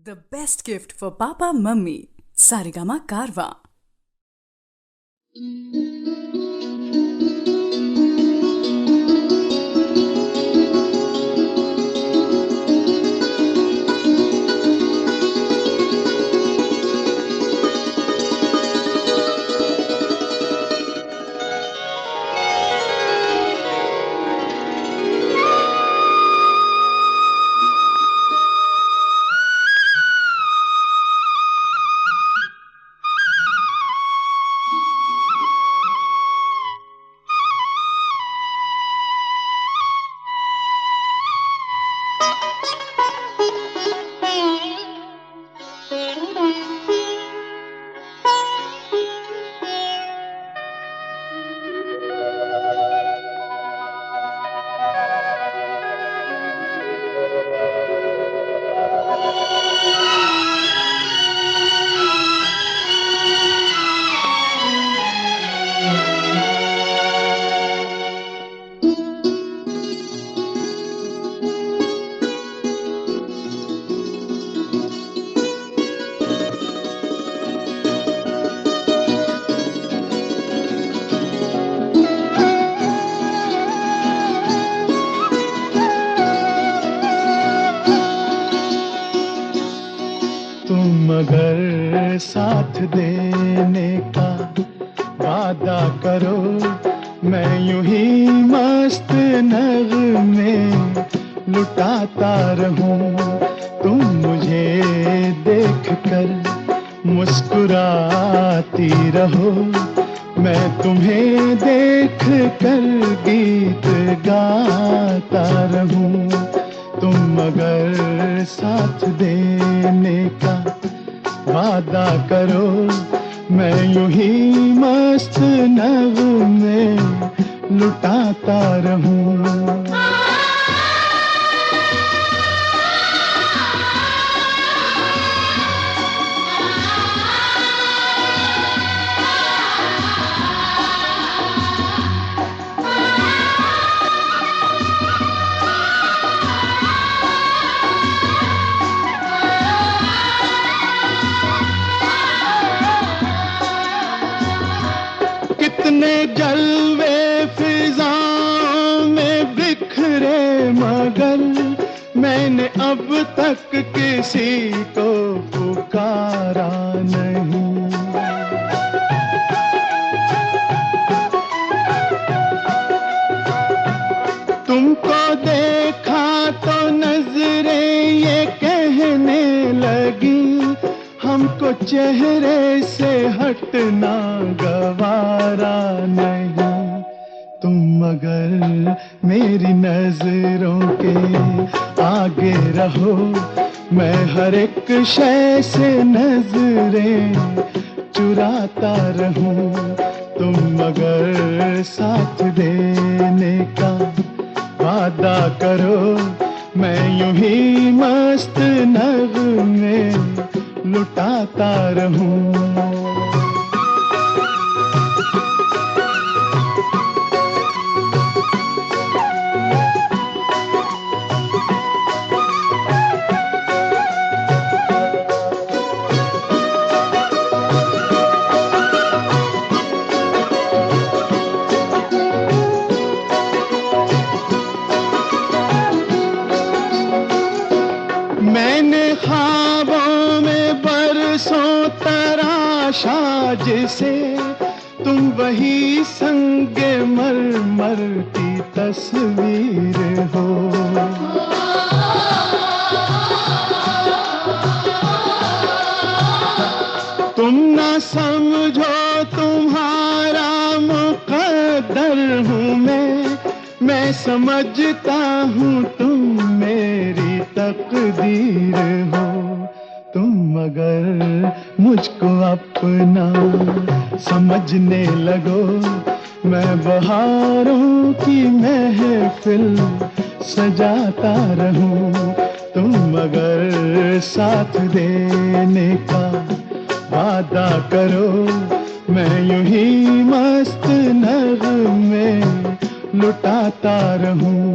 The best gift for Papa Mummy. Sarigama Karwa. तुम अगर साथ देने का वादा करो, मैं यूं ही मस्त नगमे लुटाता रहूं। तुम मुझे देख कर मुस्कुराती रहो, मैं तुम्हें देख कर गीत गाता रहूं। तुम अगर साथ देने का वादा करो, मैं यूं ही मस्त नगमे लुटाता रहूं। कितने जलवे फिजाओं में बिखरे, मगर मैंने अब तक किसी को पुकारा नहीं। तुमको देखा तो नजरें ये कहने लगी, हमको चेहरे से हटना गवारा नहीं। तुम अगर मेरी नजरों के आगे रहो, मैं हर एक शय से नजरें चुराता रहूं। तुम अगर साथ देने का वादा करो, मैं यूं ही मस्त नगमे लुटाता रहूं। मैंने ख्वाबों में बरसों तराशा जिसे, तुम वही संगे मरमर की तस्वीर हो। तुम ना समझो तुम्हारा मुकद्दर हूँ मैं समझता हूँ तुम मेरी तकदीर हो। तुम अगर मुझको अपना समझने लगो, मैं बहारों की महफिल सजाता रहूं। तुम अगर साथ देने का वादा करो, मैं यूं ही मस्त नगमे लुटाता रहूं।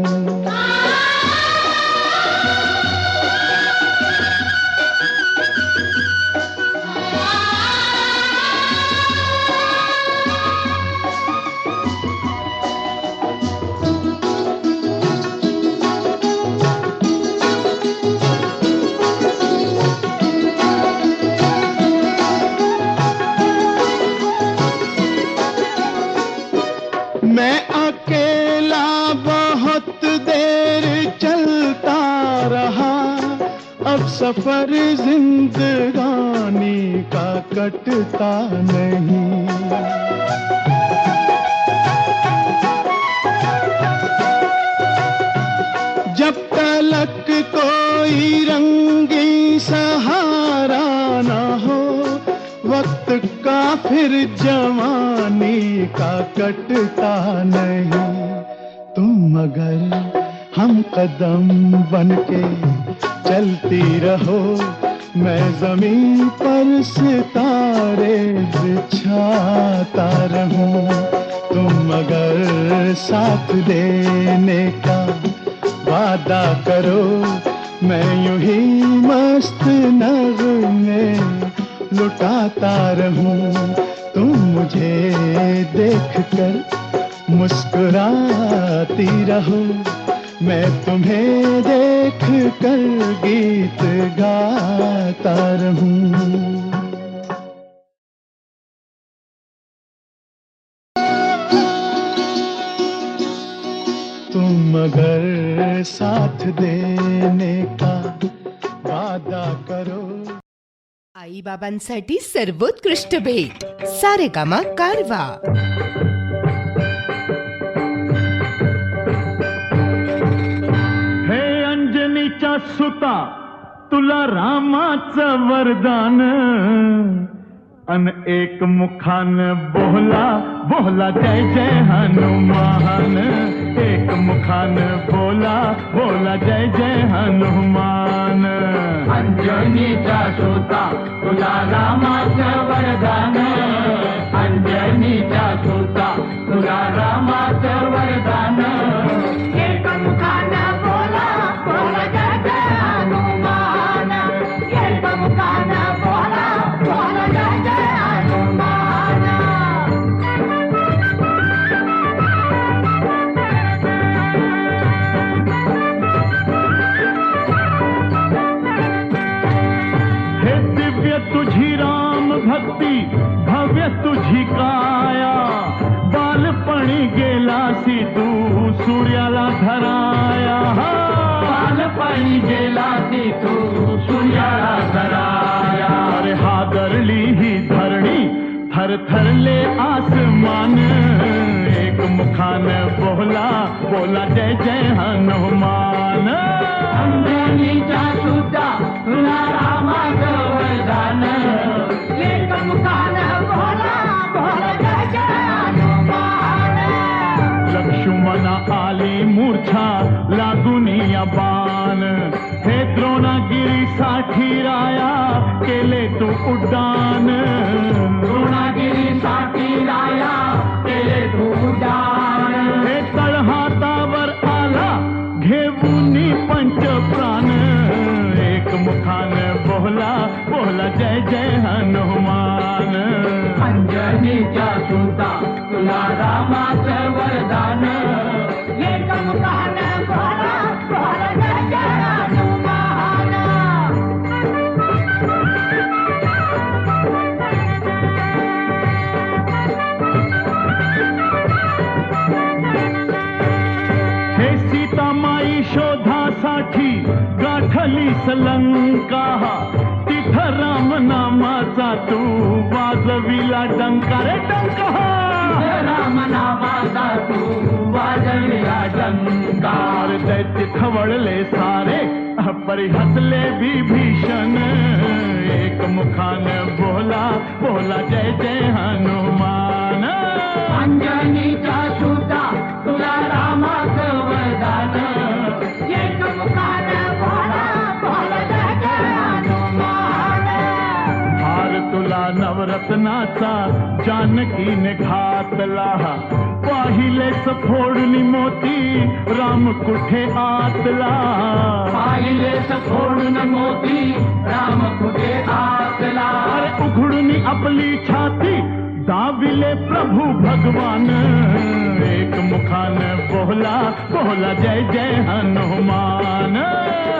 सफर जिंदगानी का कटता नहीं। जब तलक कोई रंगी सहारा ना हो, वक्त का फिर जवानी का कटता नहीं। तुम अगर हम कदम बनके चलती रहो, मैं जमीन पर सितारे बिछाता रहूं। तुम अगर साथ देने का वादा करो, मैं यूं ही मस्त नगमे लुटाता रहूं। तुम मुझे देखकर मुस्कुराती रहो, मैं तुम्हें देख कर गीत गाता रहूं। तुम अगर साथ देने का वादा करो। आई बाबांसाठी सर्वोत्कृष्ट भेट सारेगामा कारवा. सुता तुला रामाचं वरदान, अन एक मुखान बोला बोला जय जय हनुमान. एक मुखान बोला बोला जय जय हनुमान. अंजनीचा सुता तुला रामाचं वरदान, अंजनीचा सुता तुला रामाचं वरदान. एक मुखान बोला बोला जय जय हनुमान. एक मुखान बोला बोला जय जय हनुमान. हे दिव्य तुझी राम भक्ती, भव्य तुझी काया. बालपणी गेलासी तू सूर्याला धराया. बालपणी गेलासी तू सूर्याला धराया. अरे हादरली ही धरणी, थरथरले आसमान. एक मुखान बोला बोला जय जय हनुमान. अंजनीचा सुता तुला रामाचं वरदान, एक मुखान बोला बोला जय जय हनुमान. लक्ष्मणा आली मूर्छा लागून या बाण. हे द्रोणागिरीसाठी राया केले तू उड्डाण. द्रोणागिरीसाठी राया केले तू उड्डाण. हे तळहातावर आला घेऊन पंच प्राण. एक मुखान बोला बोला जय जय हनुमान. अंजनीचा सुता तुला रामाचं वरदान, एक मुखान बोला बोला जय जय हनुमान. हे सीतामाई शोधासाठी गाठली लंका. तिथं राम नामाचा तू वाजविला डंका रे डंका. राम नामाचा तू वाजविला डंका. दैत्य खवळले सारे परी हसले विभीषण. एक मुखान बोला बोला जय जय हनुमान. अंजनीचा सुता तुला रामाचं वरदान, एक मुखान बोला बोला जय जय हनुमान. हार तुला नवरत्नाचा जानकीने घातला. पाहिलेच फोडणी मोती राम कुठे आतला. पाहिलेच फोडून मोती राम कुठे आतला. अरे उघडून आपली छाती दाविले प्रभू भगवान. एक मुखान बोला बोला जय जय हनुमान.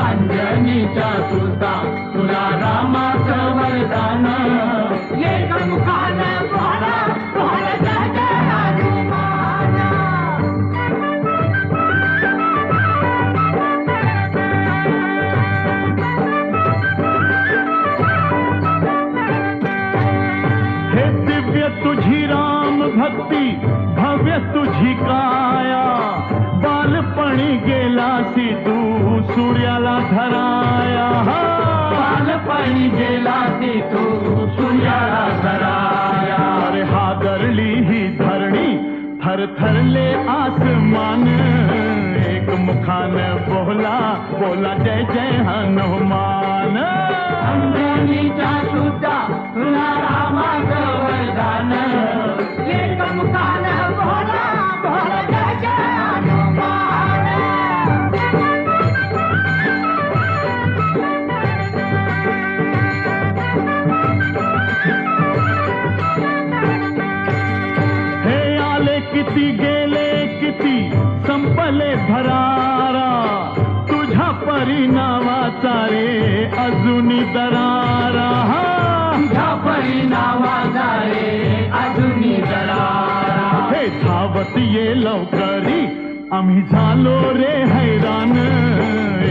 अंजनीचा सुता तुला रामाचं वरदान, एक मुखान बोला बोला जय जय हनुमान. तुझी काया बालपणी गेलासी तू सूर्याला धराया बालपणी गेलासी तू सूर्याला धराया अरे हादरली ही धरणी थरथरले आसमान एक मुखान बोला बोला जय जय हनुमान अंजनीच्या सुद्धा तुला रामाचं वरदान एक मुखान बोला बोला जय जय हनुमान हे आले किती गेले किती संपले भरारा तुझ्या परिणामाचा रे अजूनी दरारा तुझ्या परिणामाचा रे अजूनी दरारा हे धावत ये लवकरी आम्ही झालो रे हैराण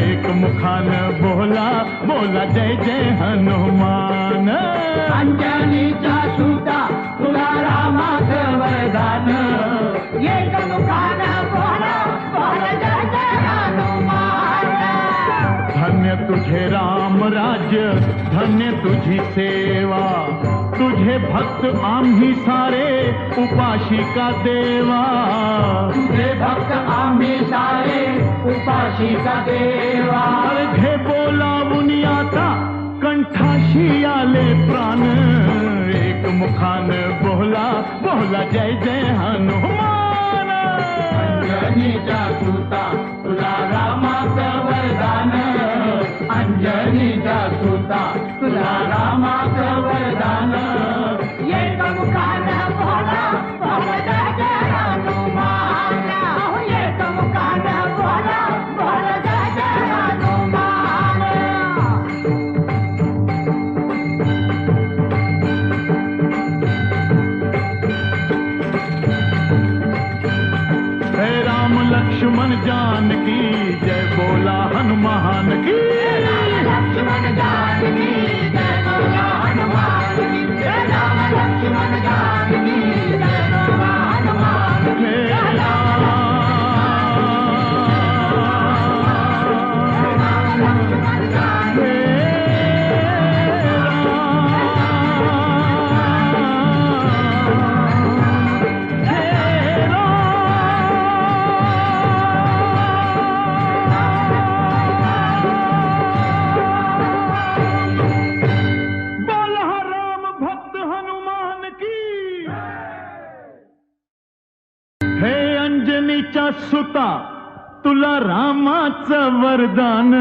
एक मुखान बोला बोला जय जय हनुमान अंजनीच्या सुद्धा तुला रामाचं वरदान एक मुखान बोला बोला जय जय हनुमान धन्य तुझे राम राज्य धन्य तुझी सेवा तुझे भक्त आम्ही सारे उपाशिका देवा तुझे भक्त आम्ही सारे उपाशिका देवा घे बोलावून आता कंठाशी आले प्राण एक मुखान बोला बोला जय जय हनुमान अंजनीच्या सुता तुला रामाचं वरदान अंजनीच्या सुता तुला रामाचं वरदान एक मुखान बोला बोला जय जय हनुमान एक मुखान बोला बोला जय जय हनुमान हे राम लक्ष्मण जानकी जय बोला हनुमान की लक्ष्मण जानकी जय बोला हनुमान की जय राम लक्ष्मण जानकी जय बोला हनुमान की हे जय राम लक्ष्मण जानकी बोला राम भक्त हनुमान की हे अंजनीच्या सुता तुला रामाचं वरदान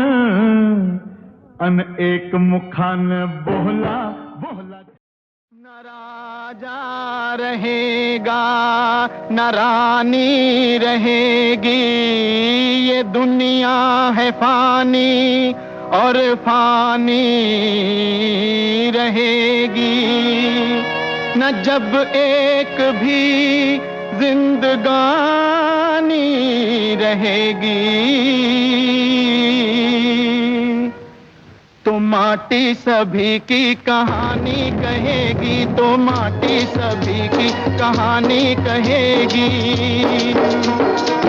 अन एक मुखान बोला बोला न राजा रहेगा न रानी रहेगी ये दुनिया है फानी और फानी रहेगी न जब एक भी जिंदगानी रहेगी तो माटी सभी की कहानी कहेगी तो माटी सभी की कहानी कहेगी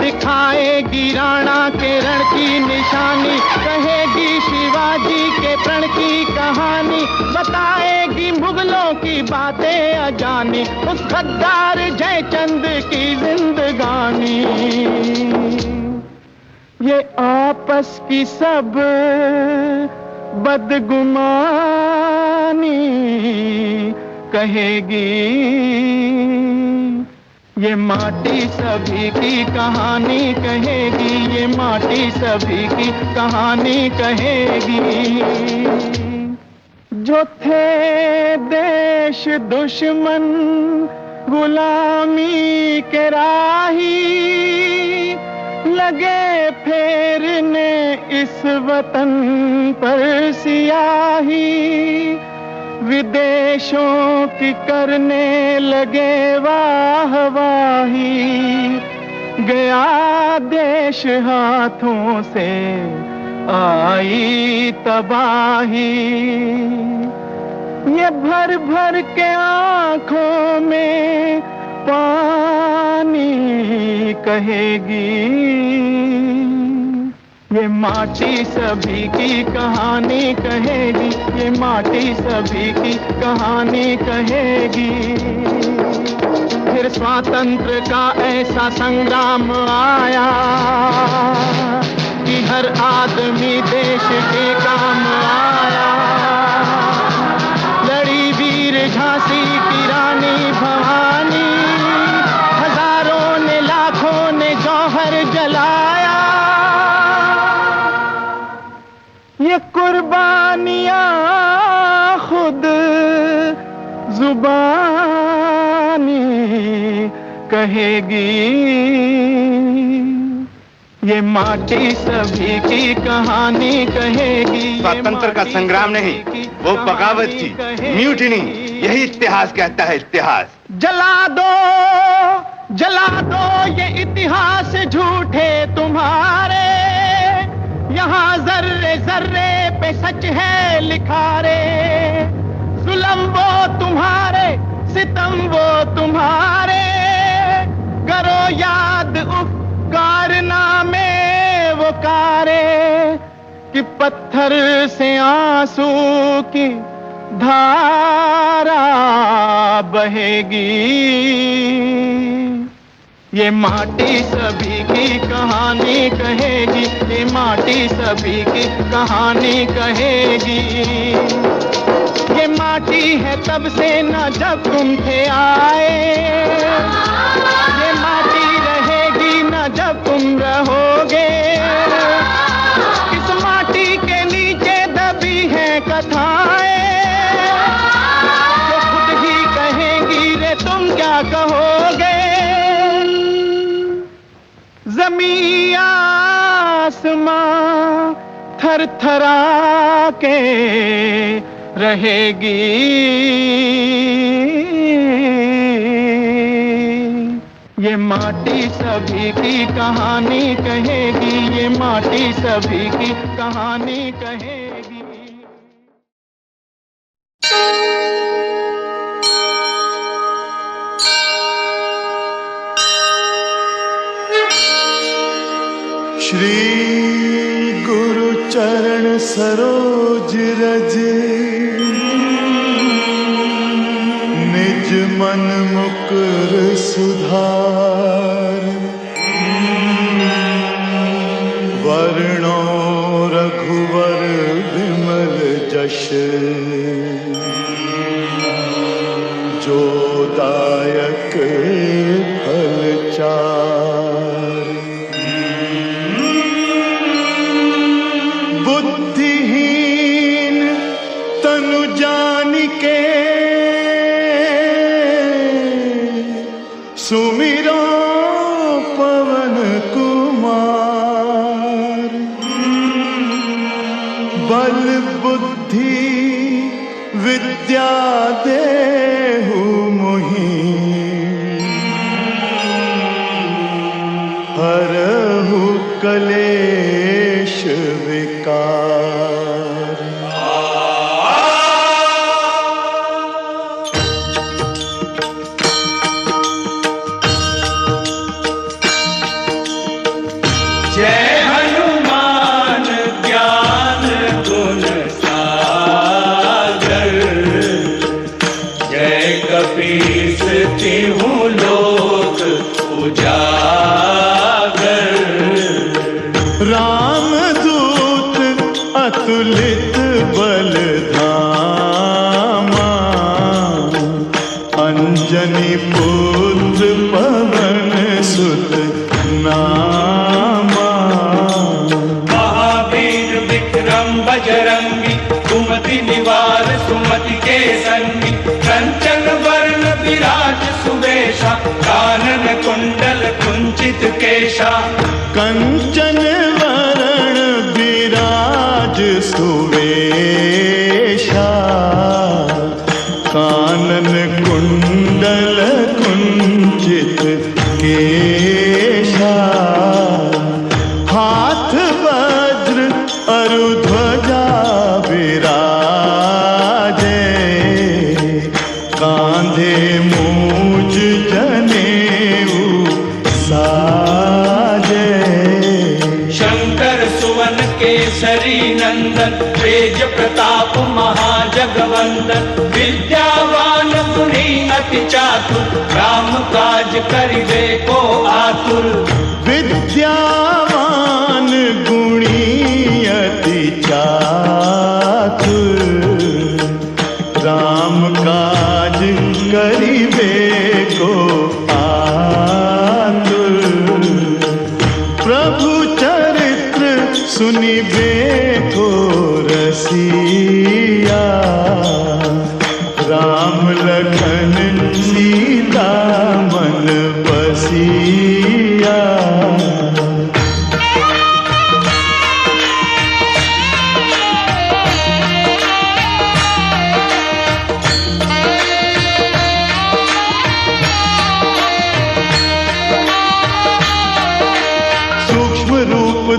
दिखाएगी राणा के रण की निशानी कहेगी शिवाजी के प्रण की कहानी बताएगी मुगलों की बातें अजानी उस गद्दार जयचंद की जिंदगानी ये आपस की सब बदगुमानी कहेगी ये माटी सभी की कहानी कहेगी ये माटी सभी की कहानी कहेगी जो थे देश दुश्मन गुलामी के राही लगे फेरने इस वतन पर सियाही विदेशों की करने लगे वाहवाही गया देश हाथों से आई तबाही ये भर भर के आंखों में पानी कहेगी, ये माटी सभी की कहानी कहेगी, ये माटी सभी की कहानी कहेगी। फिर स्वातंत्र का ऐसा संग्राम आया कि हर आदमी देश के काम आया। लड़ी वीर झांसी की रानी भवानी, हजारों ने लाखों ने जौहर जलाया। ये कुर्बानियां खुद जुबानी कहेगी, ये माटी सभी की कहानी कहेगी। स्वतंत्र का संग्राम नहीं, वो बगावत थी, म्यूटिनी। यही इतिहास कहता है, इतिहास। जला दो ये इतिहास झूठे तुम्हारे, यहाँ जर्रे जर्रे पे सच है लिखा रे। जुल्म वो तुम्हारे, सितम वो तुम्हारे, करो याद कारनामे वो कारे, कि पत्थर से आंसू की धारा बहेगी। ये माटी सभी की कहानी कहेगी, ये माटी सभी की कहानी कहेगी। ये माटी है तब से न जब तुम थे आए, ये माटी रहेगी न जब तुम रहोगे। इस माटी के नीचे दबी है कथाएं, जो खुद ही कहेंगी रे तुम क्या कहोगे। ज़मीं आसमां थरथरा के रहेगी, ये माटी सभी की कहानी कहेगी, ये माटी सभी की कहानी कहेगी। श्री गुरु चरण सरोज रज, निज मन मुकुर सुधार। वर्णो रघुवर विमल जश, जो दायक फल चार। बुद्धिहीन तनु जानिके, सुमिरो पवन कुमार। बल बुद्धि विद्या देहु मोहि, हरहु कलेश विकार। जय हनुमान ज्ञान गुण सागर, जय कपीस तिहु लोक उजागर। रामदूत अतुलित बल धामा, अंजनी पुत्र पवन सुत नामा। महावीर विक्रम बजरंगी, कुमति निवार सुमति के संगी। कंचन वर्ण विराज सुवेशा, कानन कुंडल कुंचित केशा। कंचन वरण विराज सुवेशा, कानन कुंडल कुंचित केशा। हाथ वज्र अरु ध्वजा विराजे, कांधे मूज जनेऊ सा। नंदन विद्यावान गुणी अति चातुर राम काज करिबे को आतुर विद्यावान गुणी अति चातुर राम काज करिबे को आतुर प्रभु चरित्र सुनिबे को रसिया राम लखन सीता मन बसिया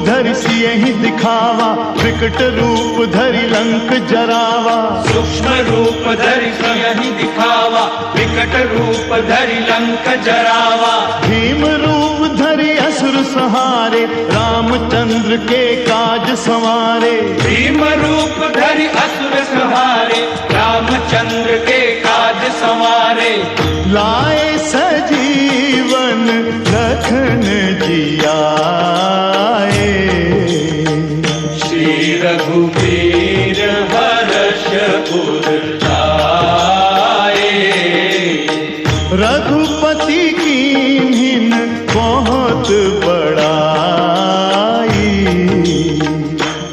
धरि सियहि दिखावा विकट रूप धरि लंक जरावा सूक्ष्म रूप धरि सियहि दिखावा विकट रूप धरि लंक जरावा भीम रूप धरि असुर संहारे रामचंद्र के काज संवारे भीम रूप धरि असुर संहारे रामचंद्र के काज संवारे लाए सजीवन लखन जियाए श्री रघुवीर हर्ष उर लाए रघुपति कीन्हिन बहुत बड़ाई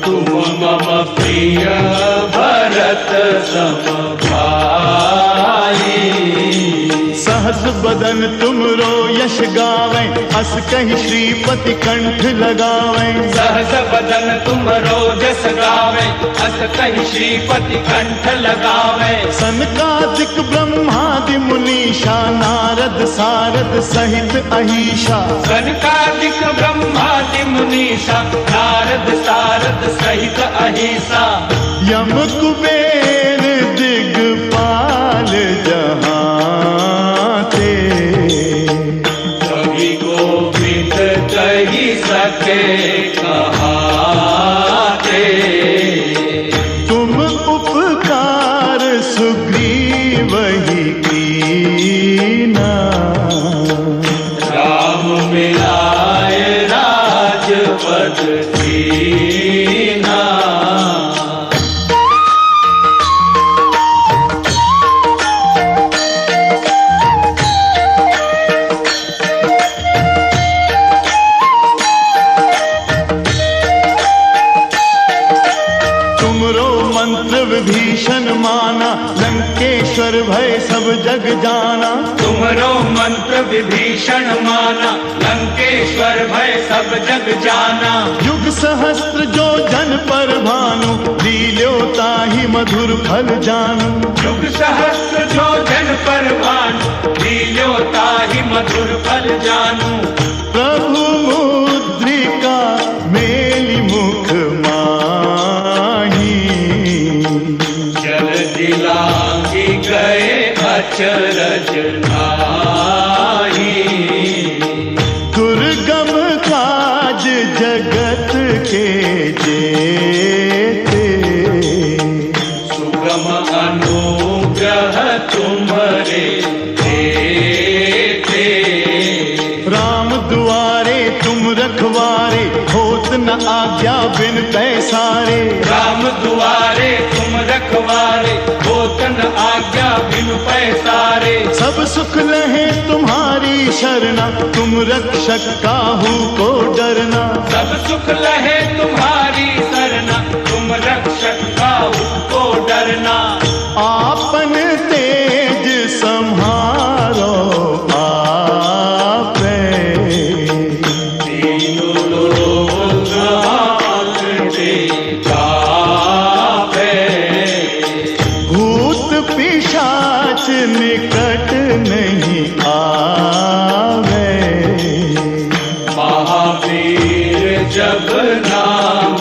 तुम मम प्रिय भरत सम भाई सहस बदन तुमरो यश गावें अस कहि श्रीपति कंठ लगावें सहस बदन तुमरो जस गावे अस कहि श्रीपति कंठ लगावे सनकादिक ब्रह्मादि मुनीषा नारद सारद सहित अहीशा सनकादिक ब्रह्मादि मुनीषा नारद सारद सहित अहिसा यम कुबेर दिगपाल जहाँ थे कवि गोविंद कही सके कहाते तुम उपकार सुग्रीव ही कीना राम मिलाए राजपद दीना विभीषण माना लंकेश्वर भय सब जग जाना तुमरो मंत्र विभीषण माना लंकेश्वर भय सब जग जाना युग सहस्त्र जो जन पर भानु लील्यो ताहि मधुर फल जानू युग सहस्त्र जो जन पर भानु लील्यो ताहि मधुर फल जानू प्रभु मुद्रिका मेलि मुख माही जल दिलांगी गए अचरज नाही दुर्गम काज जगत के जेते सुगम अनुग्रह तुम्हारे देते राम दुआरे तुम रखवारे होत न आज्ञा बिन पैसारे राम दुआरे तुम रखवारे होतन आज्ञा बिनु पैसारे सब सुख लहे तुम्हारी शरणा तुम रक्षक काहू को डरना सब सुख लहे तुम्हारी सरना तुम रक्षक काहू को डरना आपन तेज सम्हारो आपे तीनों लोग आंकड़े कापे भूत पिशाच निकट नहीं आवे महावीर जब नाम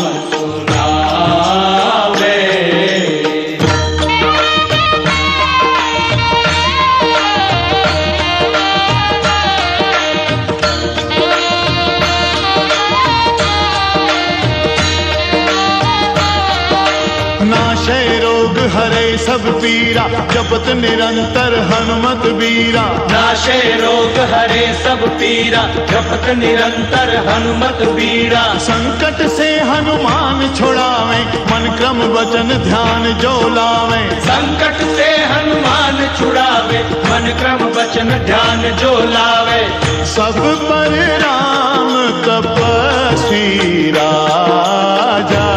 सब पीरा, जपत निरंतर हनुमत बीरा। नाशे रोग हरे सब पीरा, जपत निरंतर हनुमत बीरा। संकट से हनुमान छुड़ावे, मन क्रम वचन ध्यान जो लावे। संकट से हनुमान छुड़ावे, मन क्रम वचन ध्यान जो लावे। सब पर राम तपस्वी राजा,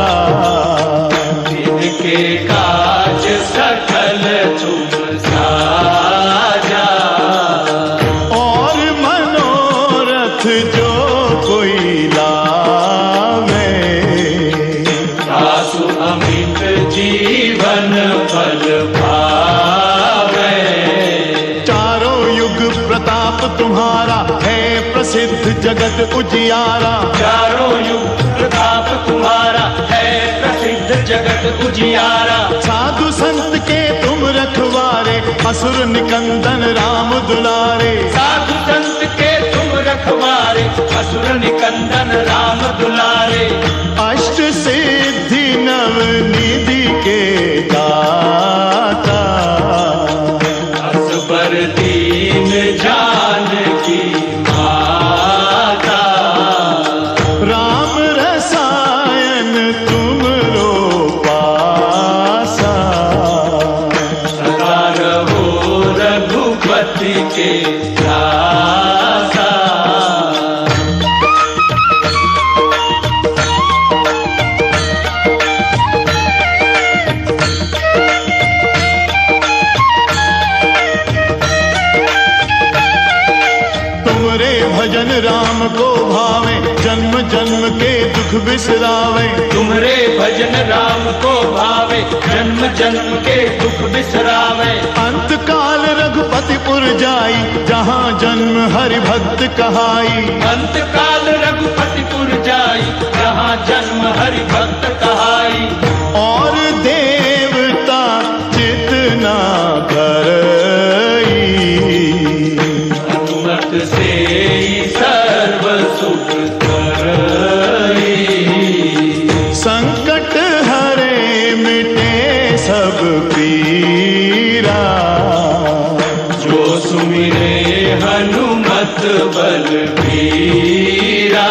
इनके काज सकल तुम साजा। और मनोरथ जो कोई लावे, आसु अमित जीवन फल पावे। चारों युग प्रताप तुम्हारा है प्रसिद्ध जगत उजियारा। चारों युग प्रताप तुम्हारा है प्रसिद्ध जगत उजियारा। साधु संत के तुम रखवारे, असुर निकंदन राम दुलारे। साधु संत के तुम रखवारे, असुर निकंदन राम दुलारे। अष्ट सिद्धि नव निधि के दाता, असबर दीन जानकी माता। राम रसायन तुमरो पासा। सदा रहो रघुपति के दासा। तुमरे भजन राम को भावे, जन्म जन्म के दुख बिसरावे। तुमरे भजन राम को भावे, जन्म जन्म के दुख बिसरावे। अंत काल रघुपतिपुर जाई, जहाँ जन्म हरि भक्त कहाई। अंत काल रघुपतिपुर जाई, जहाँ जन्म हरि भक्त कहाई। और देवता जितना करई, हनुमत से ही सर्व सुख करई। संकट हरे मिटे सब पीरा। जो सुमिरे हनुमत बलबीरा।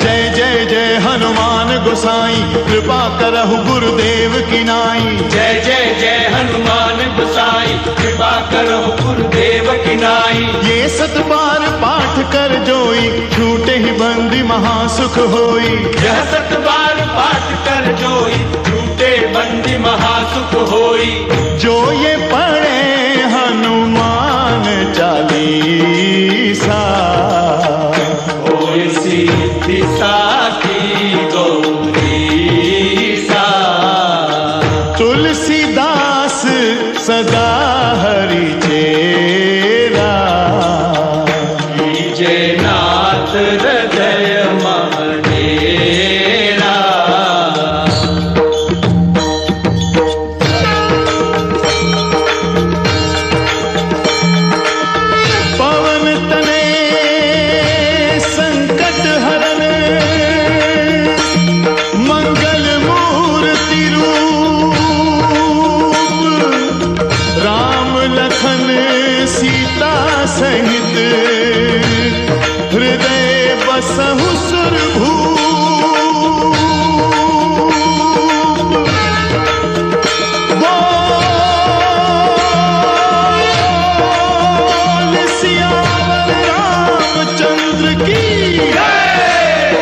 जय जय जय हनुमान गोसाई, कृपा करहु गुरुदेव की नाई। जय जय जय हनुमान गोसाई, कृपा करो गुरुदेव की नाई। ये सत बार पाठ कर जोई, छूटे ही बंदी महासुख होई। यह सत बार पाठ कर जोई, झूठे बंदी महासुख होई। जो ये पढ़े हनुमान चालीसा, होय सिद्धि साखी गौरीसा। तुलसीदास सदा हरि चेरा। कीजे नाथ हृदय महडेरा। पवन तने संकट हरन, मंगल मूर्ति रूप। राम लखन सीता सहित, हृदय बसहु सुरभूप। बोल सियावर रामचंद्र की,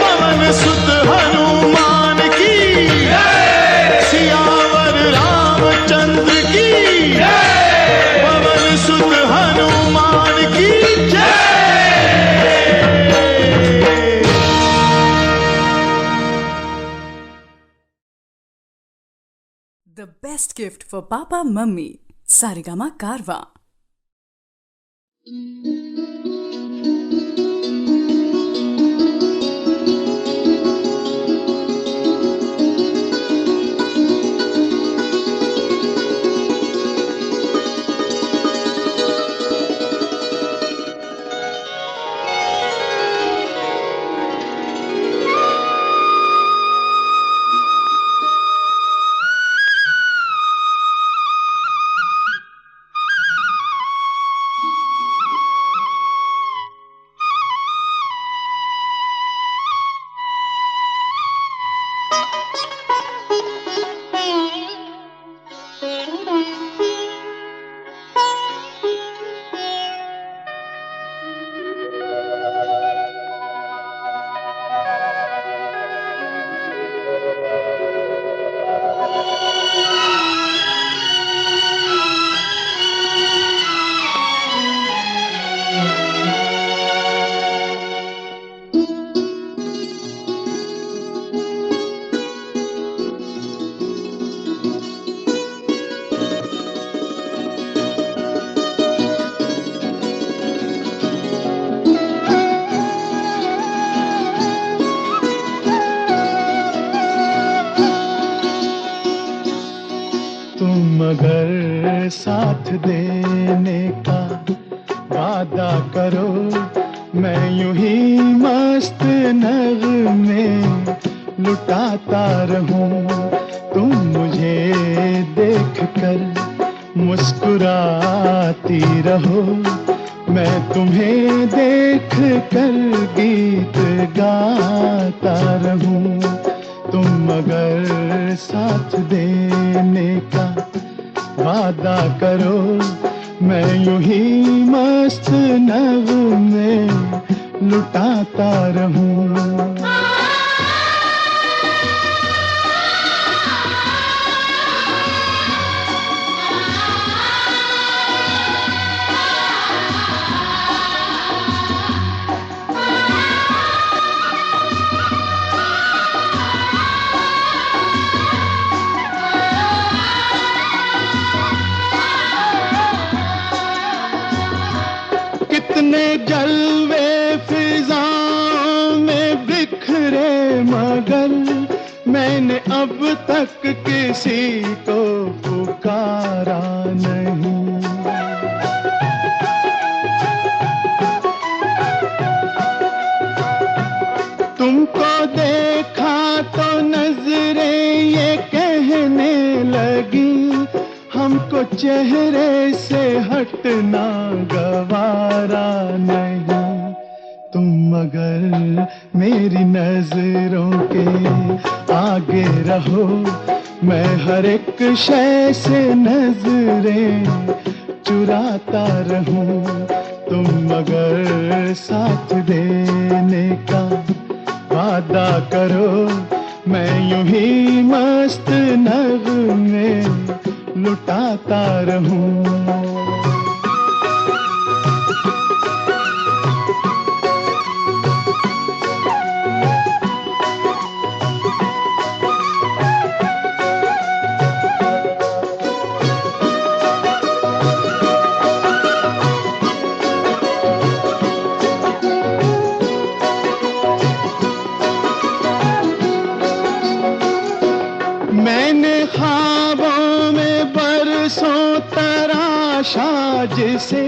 पवन सुत हनुमान की। सियावर रामचंद्र की, पवन सुत हनुमान की जय। The best gift for Papa Mummy. Sarigama Karwa. साथ देने का वादा करो, मैं यूं ही मस्त नगमे लुटाता रहूं। तुम मुझे देख कर मुस्कुराती रहो, मैं तुम्हें देख कर गीत गाता रहूं। तुम अगर साथ देने का वादा करो, मैं यूं ही मस्त नगमे लुटाता रहूं। कितने जलवे फिजाओं में बिखरे, मगर मैंने अब तक किसी को पुकारा नहीं। तुमको देखा तो नजरें ये कहने लगी, हमको चेहरे से हटना गवारा नहीं। तुम अगर मेरी नजरों के आगे रहो, मैं हर एक शय से नजरें चुराता रहूं। तुम अगर साथ देने का वादा करो, मैं यूं ही मस्त नगमे लुटाता रहूं। मैंने ख्वाबों में बरसों तराशा जिसे,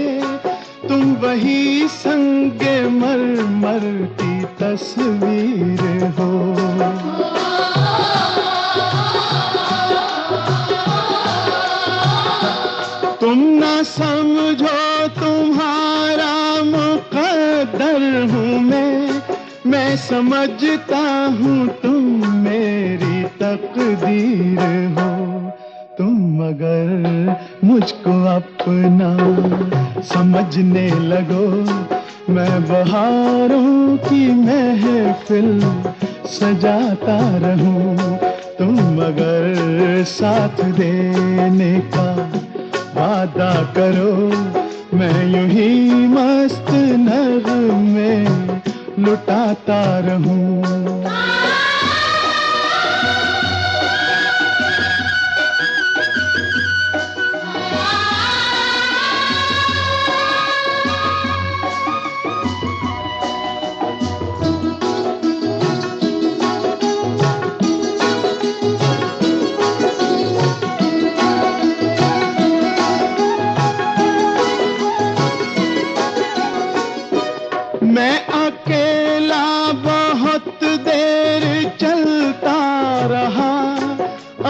तुम वही संगे मरमर की तस्वीर हो। तुम ना समझो तुम्हारा मुकद्दर हूँ मैं समझता हूँ तुम मेरी तकदीर हो। तुम अगर मुझको अपना समझने लगो, मैं बहारों की महफिल सजाता रहूं। तुम अगर साथ देने का वादा करो, मैं यूं ही मस्त नगमे लुटाता रहूं। मैं अकेला बहुत देर चलता रहा,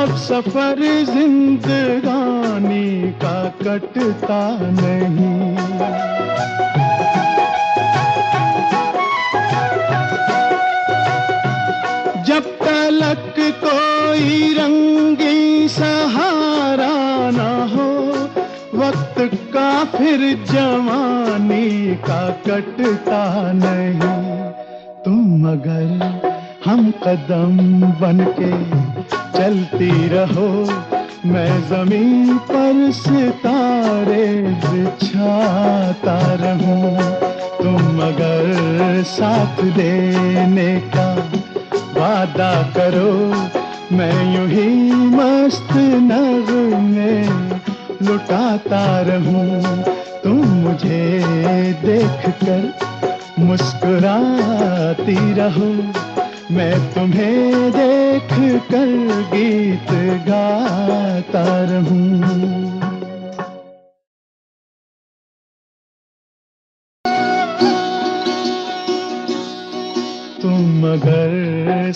अब सफर जिंदगानी का कटता नहीं। जब तलक कोई रंगी सहारा ना हो, वक्त का फिर जवानी का कटता नहीं। तुम अगर हम कदम बनके चलती रहो, मैं जमीन पर सितारे बिछाता रहूं। तुम अगर साथ देने का वादा करो, मैं यूं ही मस्त नगमे लुटाता रहूं। तुम मुझे देख कर मुस्कुराती रहो, मैं तुम्हें देख कर गीत गाता रहूं।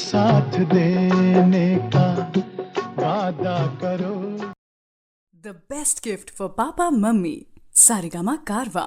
साथ देने का वादा करो। The best gift for Papa Mummy. Sarigama Karwa.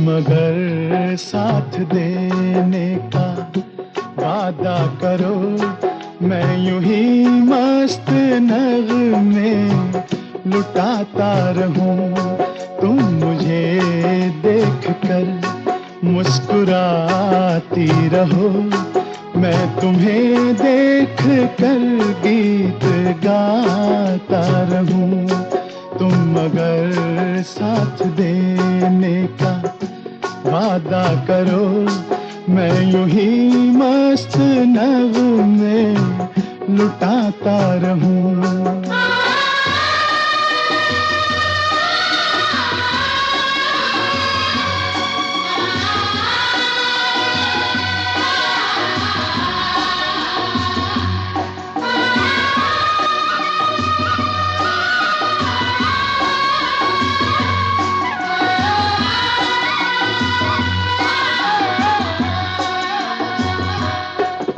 मगर साथ देने का वादा करो, मैं यूं ही मस्त नगमे लुटाता रहूं। तुम मुझे देख कर मुस्कुराती रहो, मैं तुम्हें देख कर गीत गाता रहूं। तुम मगर साथ देने का वादा करो, मैं यूं ही मस्त नगमे लुटाता रहूं।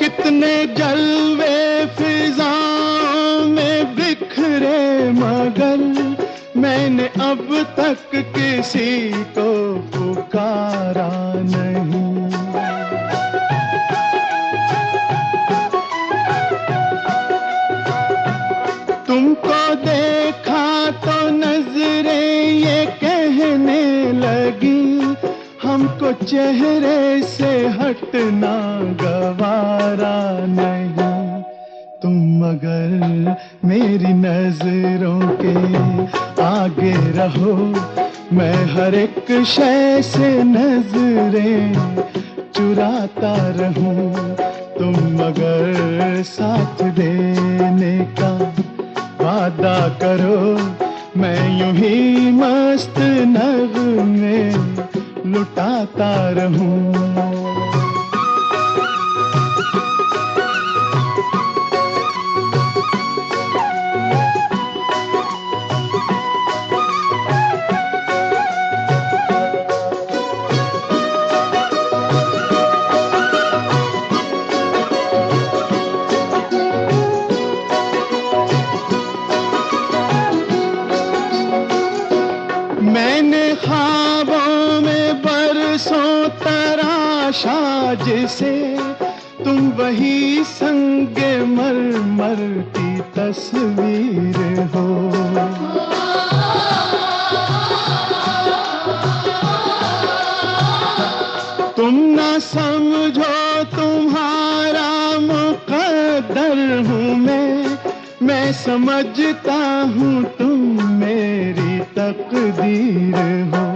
कितने जलवे फिजाओं में बिखरे, मगर मैंने अब तक किसी को पुकारा नहीं। तुमको देखा तो नजरें ये कहने लगी, हमको चेहरे से हटना गवारा नहीं। तुम मगर मेरी नजरों के आगे रहो, मैं हर एक शय से नजरें चुराता रहूं। तुम मगर साथ देने का वादा करो, मैं यूं ही मस्त नगमे लुटाता रहूं। मैंने ख्वाबों में बरसों तराशा जिसे, तुम वही संगे मरमर की तस्वीर हो। तुम ना समझो तुम्हारा मुकद्दर हूँ मैं समझता हूँ तुम मेरी तकदीर हो।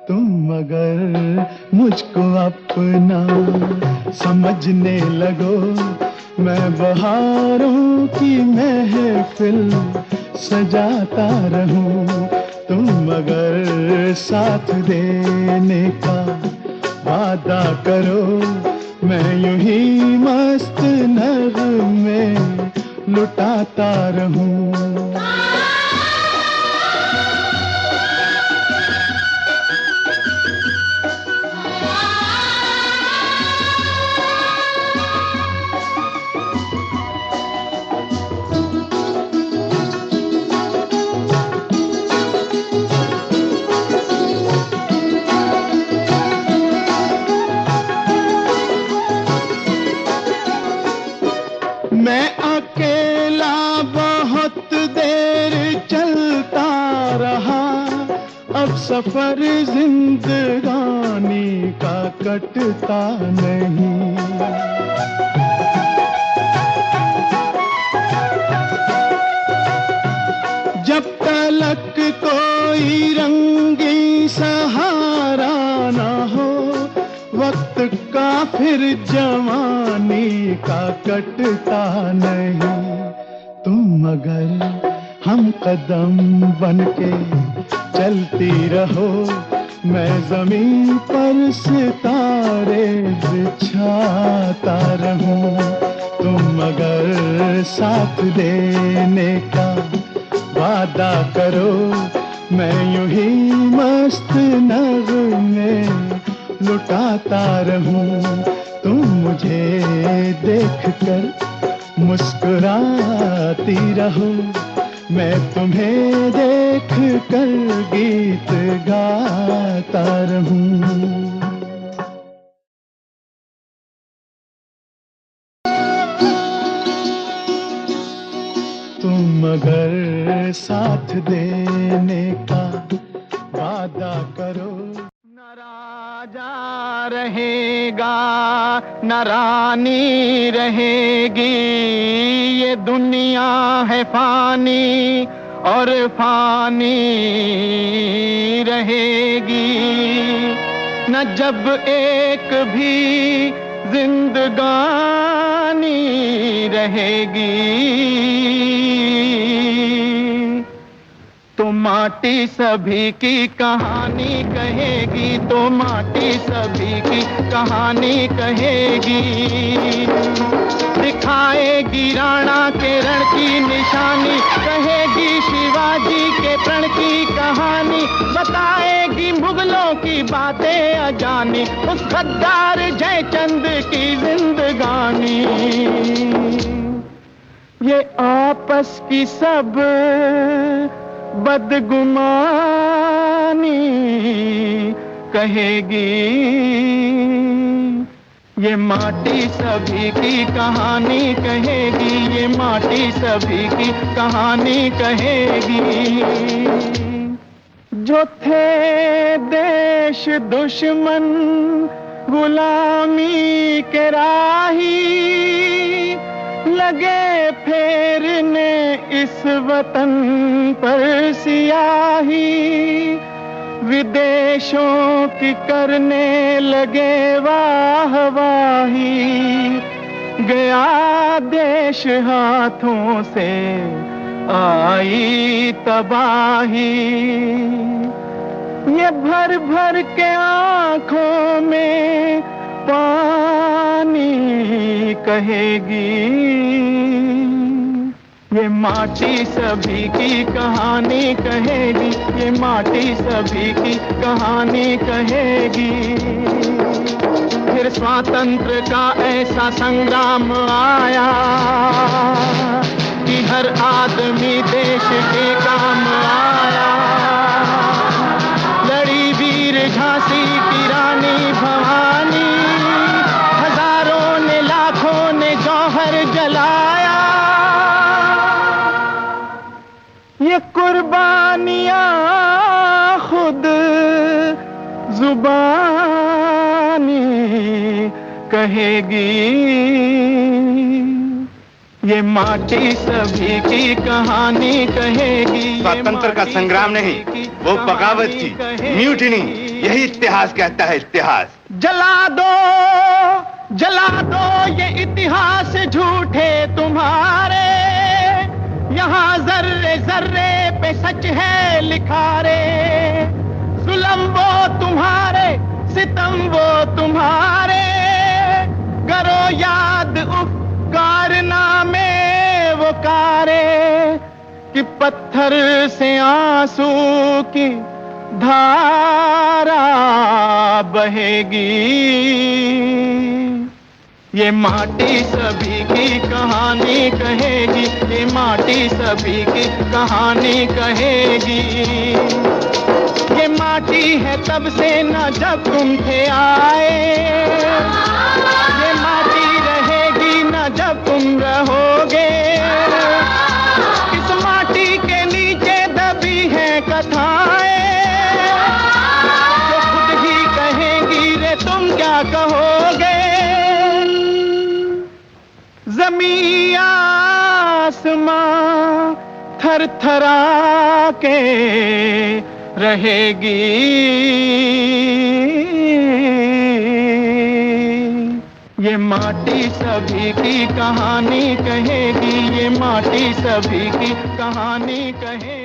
तुम मगर मुझको अपना समझने लगो, मैं बहारों की महफिल सजाता रहूं। तुम मगर साथ देने का वादा करो, मैं यूं ही मस्त नगमे लुटाता रहूं। मैं अकेला बहुत देर चलता रहा, अब सफर जिंदगानी का कटता नहीं। जब तलक कोई रंगी सहारा ना हो, वक्त का फिर जवानी का कटता नहीं। तुम अगर हम कदम बनके चलती रहो, मैं जमीन पर सितारे बिछाता रहूं। तुम अगर साथ देने का वादा करो, मैं यूं ही मस्त नगमे लुटाता रहूं। तुम मुझे देखकर मुस्कुराती रहो, मैं तुम्हें देखकर गीत गाता रहूं। तुम अगर साथ देने का वादा करो। न राजा रहेगा न रानी रहेगी, ये दुनिया है फानी और फानी रहेगी। न जब एक भी जिंदगानी रहेगी, तो माटी सभी की कहानी कहेगी, तो माटी सभी की कहानी कहेगी। दिखाएगी राणा के रण की निशानी, कहेगी शिवाजी के प्रण की कहानी, बताएगी मुगलों की बातें अजानी, उस गद्दार जयचंद की जिंदगानी। ये आपस की सब बदगुमानी कहेगी, ये माटी सभी की कहानी कहेगी, ये माटी सभी की कहानी कहेगी। जो थे देश दुश्मन गुलामी के राही, लगे फेरने इस वतन पर सियाही, विदेशों की करने लगे वाहवाही, गया देश हाथों से आई तबाही। ये भर भर के आंखों में पानी कहेगी, ये माटी सभी की कहानी कहेगी, ये माटी सभी की कहानी कहेगी। फिर स्वातंत्र का ऐसा संग्राम आया कि हर आदमी देश के काम आया। लड़ी वीर झांसी की रानी भवानी, हजारों ने लाखों ने जौहर जलाया। ये कुर्बानियां खुद जुबानी कहेगी, ये माटी सभी की कहानी कहेगी। स्वतंत्र का संग्राम नहीं, वो बगावत थी, म्यूटिनी। यही इतिहास कहता है, इतिहास। जला दो ये इतिहास झूठे तुम्हारे, यहाँ जर्रे जर्रे पे सच है लिखा रे। जुल्म वो तुम्हारे, सितम वो तुम्हारे, करो याद कारनामे वो पोकारे कि पत्थर से आंसू की धारा बहेगी। ये माटी सभी की कहानी कहेगी, ये माटी सभी की कहानी कहेगी। ये माटी है तब से न जब तुम थे आए, ये माटी रहेगी न जब तुम रहोगे। इस माटी के नीचे दबी है कथाएं, जो खुद ही कहेंगी रे तुम क्या कहोगे। ज़मीं आसमां थरथरा के रहेगी। ये माटी सभी की कहानी कहेगी, ये माटी सभी की कहानी कहेगी।